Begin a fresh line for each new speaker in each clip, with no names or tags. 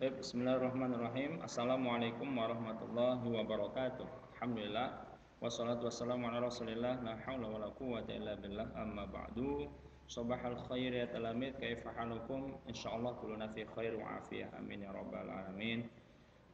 Baik, bismillahirrahmanirrahim. Assalamualaikum warahmatullahi wabarakatuh. Alhamdulillah. Wassalatu wassalamu ala rasulillah. La hawla wa la quwwata illa billah. Amma ba'du. Sabahal khair ya talamid. Kaifa halukum? Insyaallah kuluna fi khair wa afiyah. Amin ya rabbal alamin.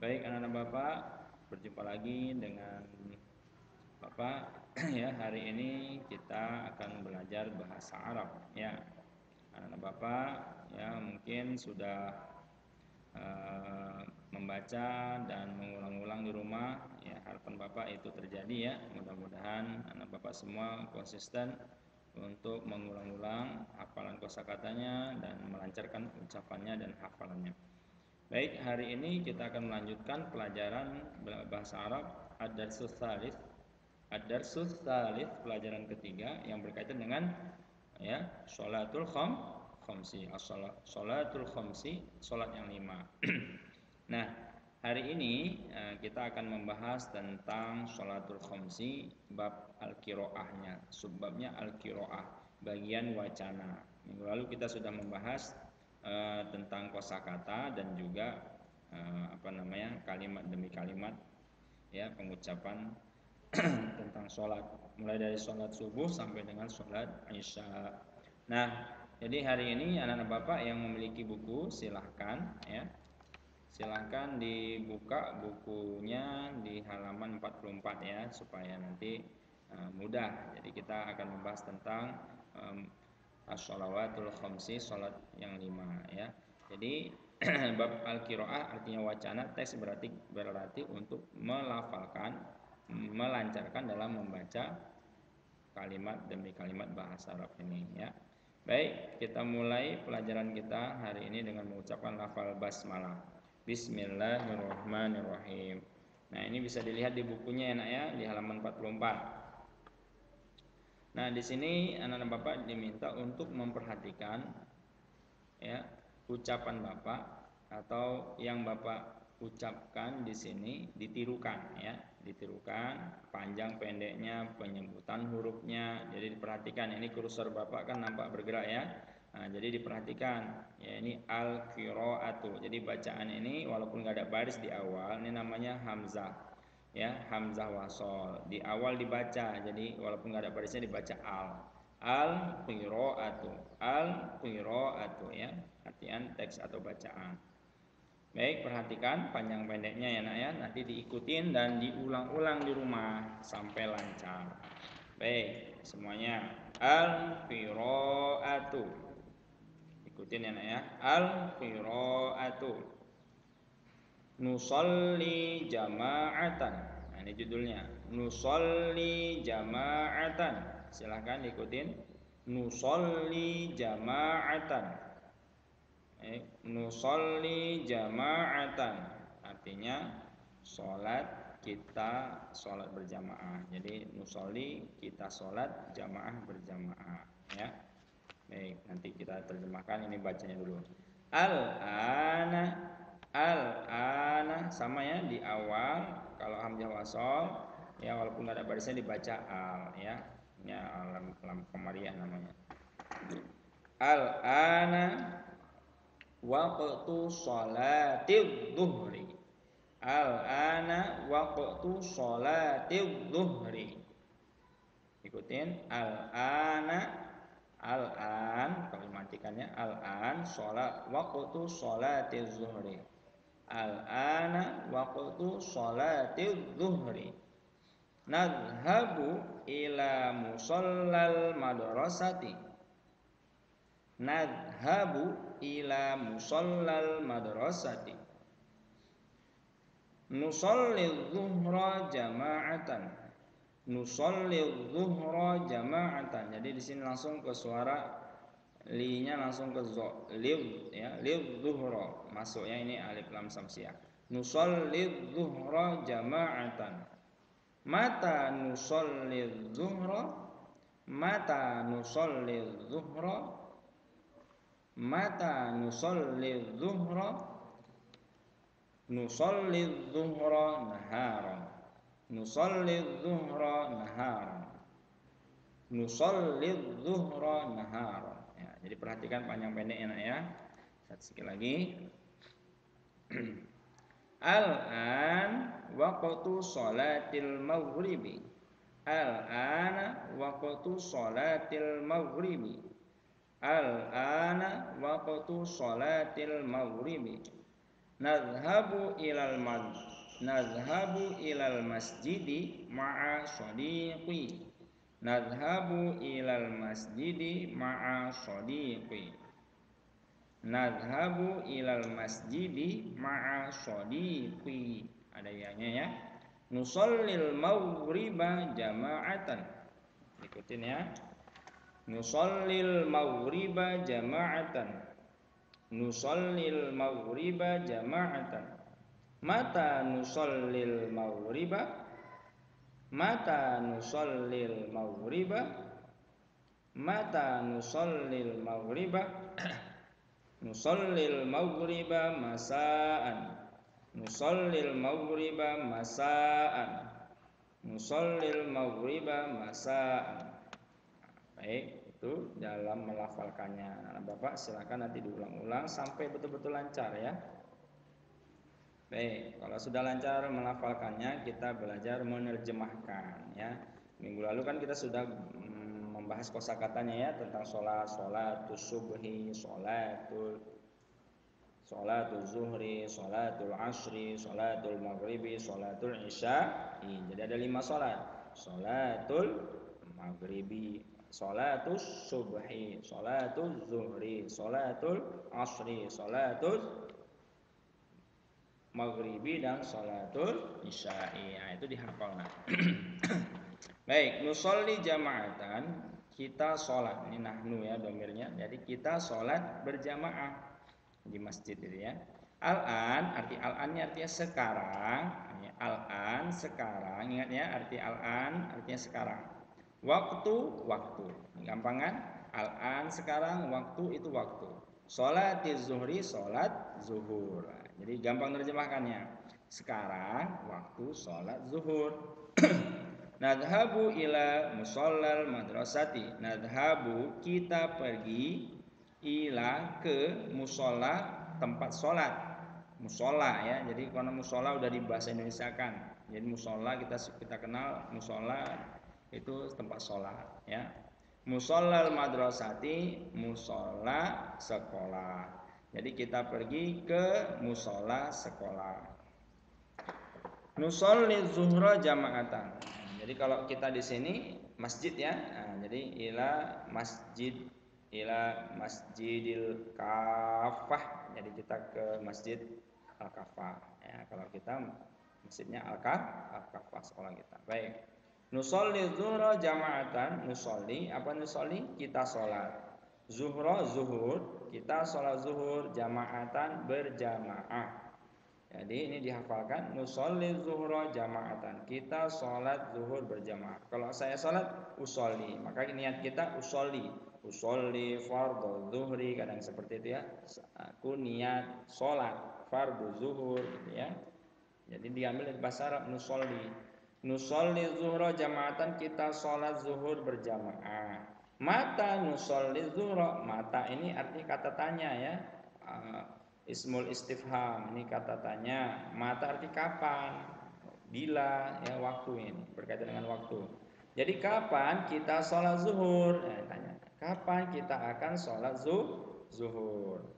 Baik anak-anak Bapak, berjumpa lagi dengan Bapak. Ya, hari ini kita akan belajar bahasa Arab ya. Anak-anak Bapak ya mungkin sudah membaca dan mengulang-ulang di rumah ya, harapan Bapak itu terjadi ya. Mudah-mudahan anak Bapak semua konsisten untuk mengulang-ulang hafalan kosakatanya dan melancarkan ucapannya dan hafalannya. Baik, hari ini kita akan melanjutkan pelajaran bahasa Arab ad-darsus tsalits. Ad-darsus tsalits, pelajaran ketiga yang berkaitan dengan ya sholatul khamsi, sholatul khamsi, sholat yang 5. Nah, hari ini kita akan membahas tentang sholatul khamsi, bab al-qiraahnya, subbabnya al-qiraah, bagian wacana. Minggu lalu kita sudah membahas tentang kosakata dan juga kalimat demi kalimat ya, pengucapan tentang sholat, mulai dari sholat subuh sampai dengan sholat isya. Nah, jadi hari ini anak-anak Bapak yang memiliki buku silahkan ya, silahkan dibuka bukunya di halaman 44 ya, supaya nanti mudah. Jadi kita akan membahas tentang as-sholawatul khamsi, sholat yang 5 ya. Jadi bab al-qiraah artinya wacana, teks berarti untuk melafalkan, melancarkan dalam membaca kalimat demi kalimat bahasa Arab ini ya. Baik, kita mulai pelajaran kita hari ini dengan mengucapkan lafal basmalah. Bismillahirrahmanirrahim. Nah, ini bisa dilihat di bukunya ya nak ya, di halaman 44. Nah, di sini anak-anak Bapak diminta untuk memperhatikan ya ucapan Bapak, atau yang Bapak ucapkan di sini ditirukan ya, ditirukan panjang pendeknya, penyebutan hurufnya. Jadi diperhatikan, ini kursor Bapak kan nampak bergerak ya. Nah, jadi diperhatikan ya, ini al-qiraatu. Jadi bacaan ini walaupun nggak ada baris di awal, ini namanya hamzah ya, hamzah wasol di awal dibaca. Jadi walaupun nggak ada barisnya dibaca al-qiraatu, al-qiraatu ya, artian teks atau bacaan. Baik, perhatikan panjang pendeknya ya nak ya, nanti diikutin dan diulang-ulang di rumah sampai lancar. Baik, semuanya al-qiraatu, ikutin ya nak ya, al-qiraatu. Nusolli jama'atan. Nah, ini judulnya, nusolli jama'atan. Silahkan ikutin, nusolli jama'atan. Nusolli jama'atan artinya sholat, kita sholat berjamaah. Jadi nusolli, kita sholat, jamaah berjamaah ya. Baik, nanti kita terjemahkan, ini bacanya dulu. Al-ana, al-ana sama ya, di awal kalau hamzah wasol ya, walaupun nggak ada barisnya dibaca al ya. Ini alam komariah namanya. Al-ana waqtu sholatidz zuhri. Al-ana waqtu sholatidz zuhri. Ikutin, al-ana, al-an, kalau dimatikannya al-an, sholat, waqtu sholatidz zuhri. Al-ana waqtu sholatidz zuhri. Nadhabu ila musallal madrasati. Nadhabu ila musallal madrasati. Nusolli zuhra jama'atan. Nusolli zuhra jama'atan. Jadi di sini langsung ke suara li-nya, langsung ke zo, liw ya, liw zuhra. Masuknya ini alif lam samsiah. Nusolli zuhra jama'atan. Mata nusolli zuhra? Mata nusolli zuhra? Mata nusolli zuhra? Nusolli zuhra naharan. Nusolli zuhra naharan. Nusolli zuhra naharan ya. Jadi perhatikan panjang pendeknya ya. Sekali lagi, Al-an waqtu sholatil maghribi. Al-ana waqtu sholatil maghribi. Al-ana waqtu sholatil maghribi. Nadhhabu ilal masjidi ma'a shadiqi. Nadhhabu ilal masjidi ma'a shadiqi. Nadhhabu ilal masjidi ma'a shadiqi. Ada ianya ya. Nusallil maghriba jama'atan. Ikutin ya. Nusallil maghriba jama'atan. Nusallil maghriba jama'atan. Mata nusallil maghriba? Mata nusallil maghriba? Mata nusallil maghriba? Nusallil maghriba masa'an. Nusallil maghriba masa'an. Nusallil maghriba masa'an. Baik, itu dalam melafalkannya. Nah, Bapak silakan nanti diulang-ulang sampai betul-betul lancar ya. Baik, kalau sudah lancar melafalkannya, kita belajar menerjemahkan ya. Minggu lalu kan kita sudah membahas kosakatanya ya tentang sholat, sholatus subhi, sholatul zuhri, sholatul asri, sholatul maghribi, sholatul isya'i. Jadi ada 5 sholat. Sholatul maghribi, sholatus subhi, sholatul zuhri, sholatul asri, sholatul maghribi, dan sholatul isya'i. Nah, itu dihafal. Nah. Baik, nusolli jama'atan, kita sholat. Ini nahnu ya domirnya. Jadi kita sholat berjamaah di masjid itu ya. Al-an, arti al-annya artinya sekarang. Al-an sekarang, ingat ya, arti al-an artinya sekarang. Waktu, waktu. Gampang kan? Al-an sekarang, waktu itu waktu. Sholatiz zuhri, sholat zuhur. Jadi gampang terjemahkannya. Sekarang waktu sholat zuhur. Nadhabu ila musallal madrasati. Nadhabu, kita pergi, ila, ke, musola, tempat sholat. Musola ya. Jadi karena musola udah di bahasa Indonesia kan. Jadi musola kita kenal, musola itu tempat sholat ya. Musallal madrasati, musola sekolah. Jadi kita pergi ke musola sekolah. Nusolli zuhra jama'atan. Jadi kalau kita di sini masjid ya. Nah, jadi ila masjidil kafah. Jadi kita ke masjid al-kafah. Ya, kalau kita masjidnya al-kafah sekolah kita. Baik. Nusolli zuhra jama'atan. Nusolli, apa nusolli? Kita sholat. Zuhra, zuhur, kita sholat zuhur jama'atan, berjamaah. Jadi ini dihafalkan, nusolli zuhra jama'atan, kita sholat zuhur berjamaah. Kalau saya sholat usolli, maka niat kita usolli fardhu zuhri, kadang seperti itu ya. Aku niat sholat fardhu zuhur gitu ya. Jadi diambil dari bahasa Arab nusolli zuhra jama'atan, kita sholat zuhur berjamaah. Mata nusolli zuhra, mata ini arti kata tanya ya. Ismul istifham, ini kata tanya. Mata arti kapan, bila ya, waktu ini berkaitan dengan waktu. Jadi kapan kita sholat zuhur? Tanya, kapan kita akan sholat zuhur?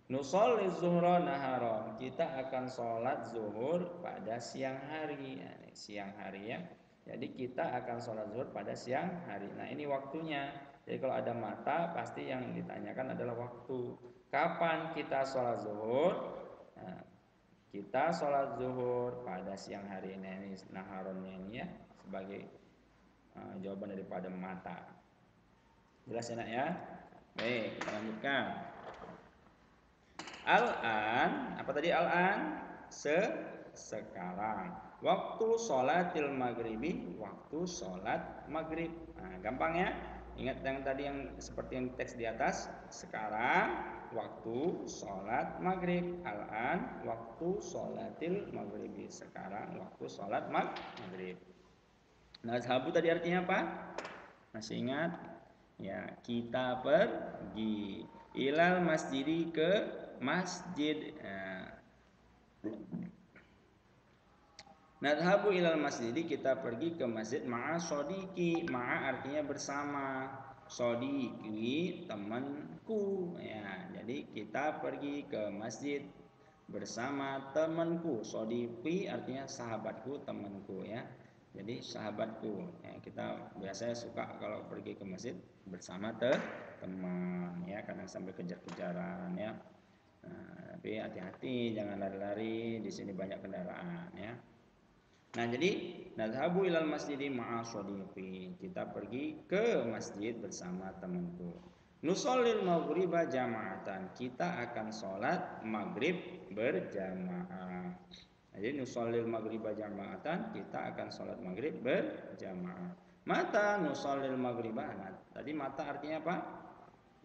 Nusolli zuhra naharon, kita akan sholat zuhur pada siang hari. Siang hari ya. Jadi kita akan sholat zuhur pada siang hari. Nah ini waktunya. Jadi kalau ada mata pasti yang ditanyakan adalah waktu. Kapan kita sholat zuhur? Nah, kita sholat zuhur pada siang hari ini. Naharonnya ini ya sebagai jawaban daripada mata. Jelas enak ya? Baik, kita lanjutkan. Al-an, apa tadi al-an? Sekarang. Waktu sholatil maghribi, waktu sholat maghrib. Nah, gampang ya. Ingat yang tadi yang seperti yang teks di atas. Sekarang waktu sholat maghrib. Al-an waktu sholatil maghribi. Sekarang waktu sholat maghrib. Nazhabu tadi artinya apa? Masih ingat? Ya, kita pergi ilal masjidi, ke masjid. Nah, Nadhabu ilal masjid, kita pergi ke masjid ma'a sodiki. Ma'a artinya bersama, sodiki temanku ya. Jadi kita pergi ke masjid bersama temanku. Sodiki artinya sahabatku, temanku ya. Jadi sahabatku ya, kita biasanya suka kalau pergi ke masjid bersama teman ya, kadang sambil kejar-kejaran ya. Nah, tapi hati-hati jangan lari-lari, di sini banyak kendaraan ya. Nah, jadi nadhabu ilal masjidi ma'a shodiqi. Kita pergi ke masjid bersama temanku. Nusallil maghriba jama'atan. Kita akan sholat maghrib berjamaah. Jadi nusallil maghriba jama'atan, kita akan sholat maghrib berjamaah. Mata nusallil maghriba. Nah, tadi mata artinya apa?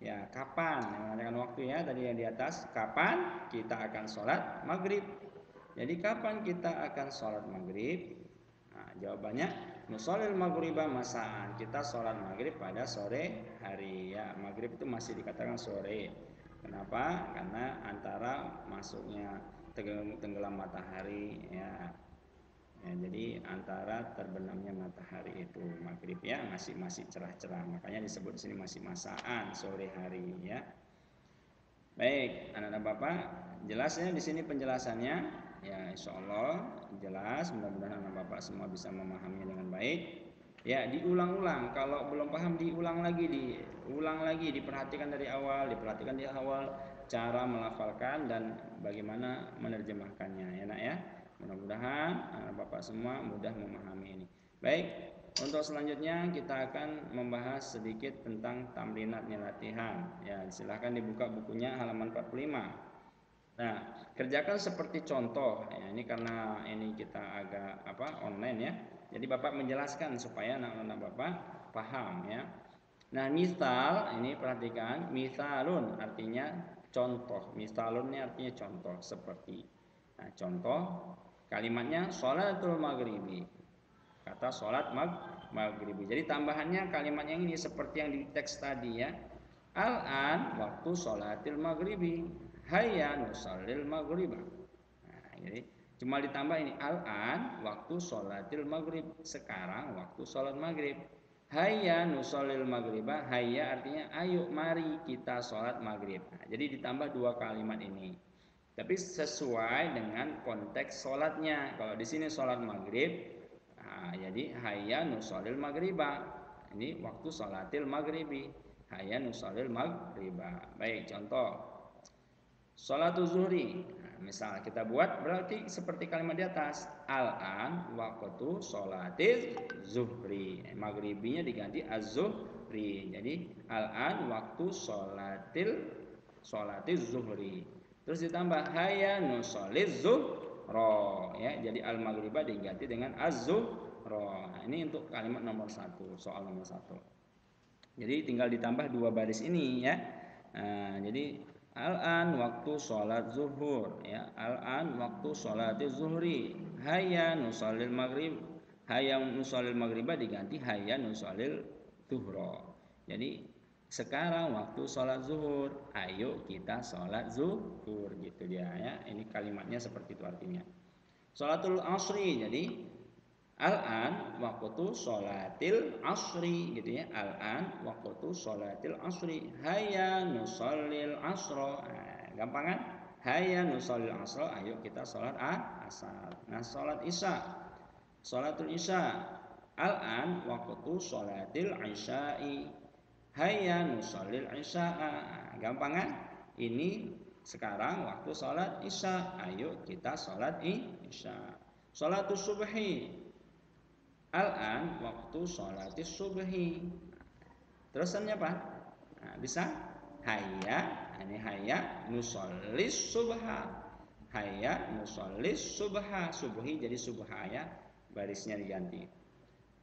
Ya, kapan? Yang menanyakan waktu ya, tadi yang di atas. Kapan kita akan sholat maghrib? Jadi kapan kita akan sholat maghrib? Nah, jawabannya nusholil maghriba masaan. Kita sholat maghrib pada sore hari ya. Maghrib itu masih dikatakan sore. Kenapa? Karena antara masuknya tenggelam matahari ya. Ya, jadi antara terbenamnya matahari itu maghrib ya, masih cerah-cerah. Makanya disebut di sini masih masaan sore hari ya. Baik, anak-anak Bapak, jelasnya di sini penjelasannya ya, insya Allah jelas. Mudah-mudahan anak Bapak semua bisa memahaminya dengan baik. Ya, diulang-ulang. Kalau belum paham diulang lagi, diperhatikan dari awal, cara melafalkan dan bagaimana menerjemahkannya ya, Nak ya. Mudah-mudahan anak Bapak semua mudah memahami ini. Baik, untuk selanjutnya kita akan membahas sedikit tentang tamrinatnya latihan. Ya, silahkan dibuka bukunya halaman 45. Nah, kerjakan seperti contoh. Ya, ini karena ini kita agak online ya. Jadi Bapak menjelaskan supaya anak-anak Bapak paham ya. Nah, misal ini perhatikan, misalun artinya contoh. Misalunnya artinya contoh seperti. Nah, contoh kalimatnya sholatul maghribi. Kata sholat maghribi. Jadi tambahannya kalimat yang ini seperti yang di teks tadi ya. Al-an waktu sholatil maghribi. Hayya nusallil maghriba. Nah, jadi cuma ditambah ini al-an waktu sholatil maghrib. Sekarang waktu sholat maghrib. Hayya nusallil maghriba. Hayya artinya ayo mari kita sholat maghrib. Nah, jadi ditambah dua kalimat ini. Tapi sesuai dengan konteks sholatnya. Kalau di sini sholat maghrib, nah, jadi hayya nusholil maghriba. Ini waktu sholatil maghribi. Hayya nusholil maghriba. Baik, contoh. Sholatul zuhri. Nah, misal kita buat berarti seperti kalimat di atas. Al-an waktu sholatil zuhri. Maghribinya diganti az-zuhri. Jadi al-an waktu sholatil zuhri. Terus ditambah hayya nusholil zuhro ya. Jadi al-maghriba diganti dengan az-zuhro. Nah, ini untuk kalimat nomor 1, soal nomor 1. Jadi tinggal ditambah dua baris ini ya. Nah, jadi al-an waktu sholat zuhur ya. Al-an waktu sholat zuhri. Hayya nusholil maghrib. Hayya nusholil maghriba diganti hayya nusholil zuhro. Jadi sekarang waktu sholat zuhur, ayo kita sholat zuhur gitu dia ya. Ini kalimatnya seperti itu artinya. Sholatul asri, jadi al-an waktu sholatil asri gitu ya. Al-an waktu sholatil asri. Hayya nusallil asro. Nah, gampang kan? Hayya nusallil asro, ayo kita sholat asar. Nah, sholat isya. Sholatul isya. Al-an waktu sholatil isya'i. Hayya nusallil isya'a. Gampang kan? Ini sekarang waktu sholat isya. Ayo kita sholat isya. Sholatus subhi. Al-an waktu sholatis subhi. Terusannya apa? Nah, bisa hayya. Ini hayya nusallis subha. Hayya nusallis subha. Subhi jadi subha ya. Barisnya diganti.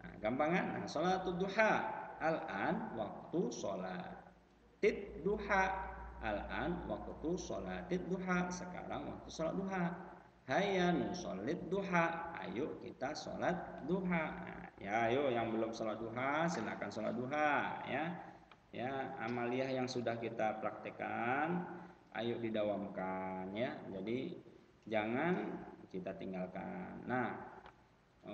Nah, gampang kan? Nah, sholatul duha. Al-an waktu sholatid duha. Al-an waktu sholatid duha. Sekarang waktu sholat duha. Hayya nusholid duha. Ayo kita sholat duha. Nah, ya ayo yang belum sholat duha silakan sholat duha ya. Ya, amaliyah yang sudah kita praktekkan ayo didawamkan ya. Jadi jangan kita tinggalkan. Nah,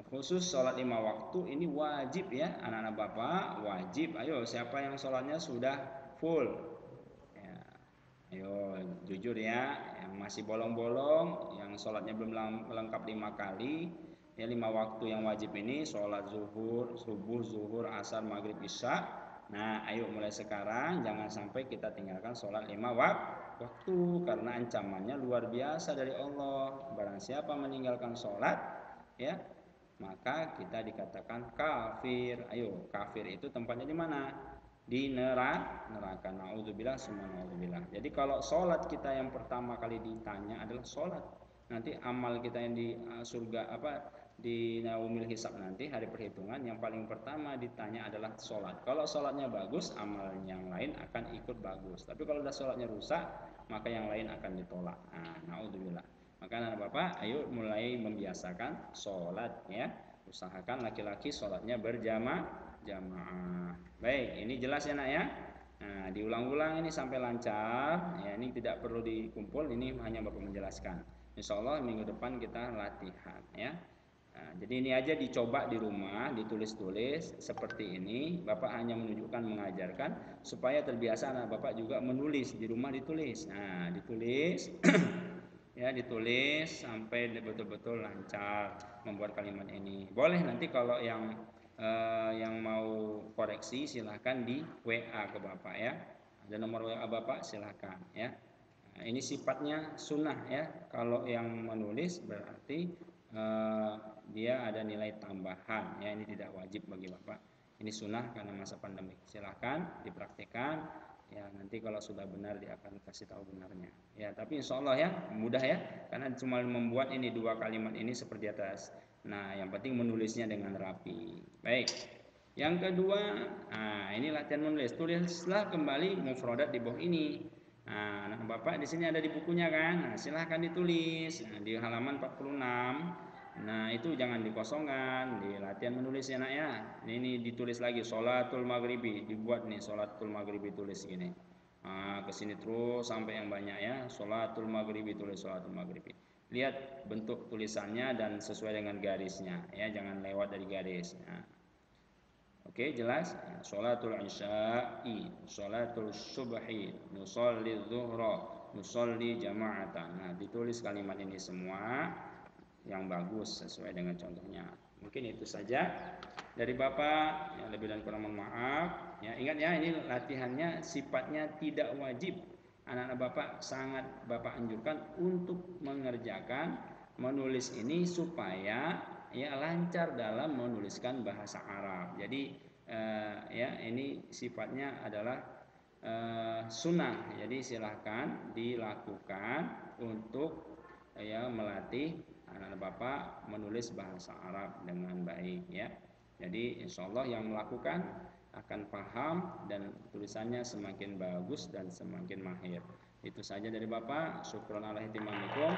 khusus sholat 5 waktu ini wajib ya, anak-anak bapak wajib. Ayo, siapa yang sholatnya sudah full? Ya, ayo jujur ya, yang masih bolong-bolong, yang sholatnya belum lengkap 5 kali, ya 5 waktu yang wajib ini, sholat zuhur, subuh, zuhur, asar, maghrib, isya. Nah, ayo mulai sekarang jangan sampai kita tinggalkan sholat 5 waktu, karena ancamannya luar biasa dari Allah. Barang siapa meninggalkan sholat, ya maka kita dikatakan kafir. Ayo, kafir itu tempatnya di mana? Di neraka. Naudzubillah, summa naudzubillah. Jadi kalau sholat kita yang pertama kali ditanya adalah sholat, nanti amal kita yang di surga di naumil hisab nanti hari perhitungan yang paling pertama ditanya adalah sholat. Kalau sholatnya bagus, amal yang lain akan ikut bagus. Tapi kalau udah sholatnya rusak, maka yang lain akan ditolak. Naudzubillah. Maka anak bapak, ayo mulai membiasakan sholat ya. Usahakan laki-laki sholatnya jamaah. Baik, ini jelas ya nak ya. Nah, diulang-ulang ini sampai lancar. Ya, ini tidak perlu dikumpul. Ini hanya bapak menjelaskan. Insya Allah minggu depan kita latihan ya. Nah, jadi ini aja dicoba di rumah, ditulis-tulis seperti ini. Bapak hanya menunjukkan, mengajarkan supaya terbiasa anak bapak juga menulis di rumah, ditulis. Nah, ditulis. Ya, ditulis sampai betul-betul lancar membuat kalimat ini. Boleh nanti kalau yang mau koreksi silahkan di WA ke bapak ya. Ada nomor WA bapak silahkan ya. Nah, ini sifatnya sunnah ya. Kalau yang menulis berarti dia ada nilai tambahan ya. Ini tidak wajib bagi bapak. Ini sunnah karena masa pandemi. Silahkan dipraktikkan. Ya, nanti kalau sudah benar dia akan kasih tahu benarnya. Ya, tapi insya Allah ya mudah ya, karena cuma membuat ini 2 kalimat ini seperti atas. Nah, yang penting menulisnya dengan rapi. Baik. Yang kedua, nah ini latihan menulis. Tulislah kembali mufradat di bawah ini. Nah, bapak di sini ada di bukunya kan? Nah, silahkan ditulis. Nah, di halaman 46. Nah, itu jangan dikosongkan, di latihan menulis ya nak ya. Ini ditulis lagi sholatul maghribi, dibuat nih sholatul maghribi tulis gini. Nah, ke sini terus sampai yang banyak ya. Sholatul maghribi tulis sholatul maghribi. Lihat bentuk tulisannya dan sesuai dengan garisnya ya, jangan lewat dari garis. Nah, oke, jelas? Sholatul isya'i, sholatul subhi, nusolli zuhra, nusolli jama'atan. Nah, ditulis kalimat ini semua yang bagus sesuai dengan contohnya. Mungkin itu saja dari bapak. Yang lebih dan kurang mohon maaf ya. Ingat ya, ini latihannya sifatnya tidak wajib. Anak-anak bapak sangat bapak anjurkan untuk mengerjakan menulis ini supaya ya lancar dalam menuliskan bahasa Arab. Jadi ya ini sifatnya adalah sunnah. Jadi silahkan dilakukan untuk ya melatih anak-anak bapak menulis bahasa Arab dengan baik ya. Jadi insya Allah yang melakukan akan paham dan tulisannya semakin bagus dan semakin mahir. Itu saja dari bapak. Syukron ala ihtimamikum.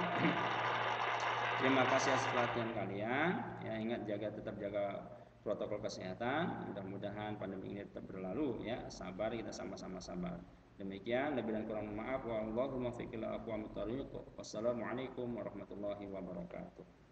Terima kasih atas perhatian kalian. Ya, ingat tetap jaga protokol kesehatan. Mudah-mudahan pandemi ini tetap berlalu ya. Sabar, kita sama-sama sabar. Demikian, lebih dan kurang maaf. Wallahul muwaffiq ila aqwamit thoriq. Wassalamualaikum warahmatullahi wabarakatuh.